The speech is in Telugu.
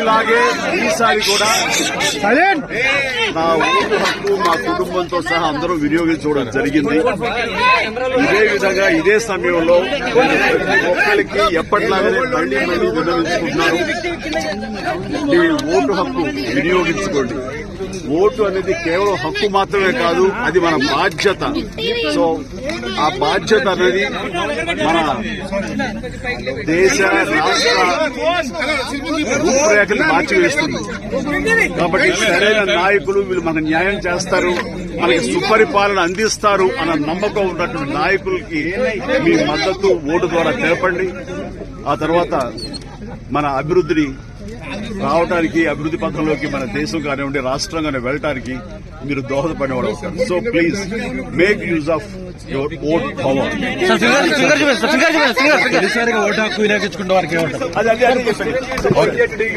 ఎప్పటిలాగే ఈసారి కూడా నా ఓటు హక్కు మా కుటుంబంతో సహా అందరూ వినియోగించుకోవడం జరిగింది. ఇదే విధంగా ఇదే సమయంలో ఒక్కరికి ఎప్పటిలాగానే మళ్లీ వినియోగించుకుంటున్నారు. ఈ ఓటు హక్కు వినియోగించుకోండి. ఓటు అనేది కేవలం హక్కు మాత్రమే కాదు, అది మన బాధ్యత. సో ఆ బాధ్యత అనేది మన దేశ రాష్ట్ర రూపురేఖలు మార్చివేస్తుంది. కాబట్టి సరైన నాయకులు వీళ్ళు మనకు న్యాయం చేస్తారు, మనకి సుపరిపాలన అందిస్తారు అన్న నమ్మకం ఉన్నటువంటి నాయకులకి మీ మద్దతు ఓటు ద్వారా తెలపండి. ఆ తర్వాత మన అభివృద్ధిని రావడానికి, అభివృద్ధి పథంలోకి మన దేశం కానివ్వండి రాష్ట్రం కానీ వెళ్ళటానికి మీరు దోహదపడేవాడు అవుతారు. So please make use of your vote power. Vote హక్కు వినియోగించుకున్న వారికి అది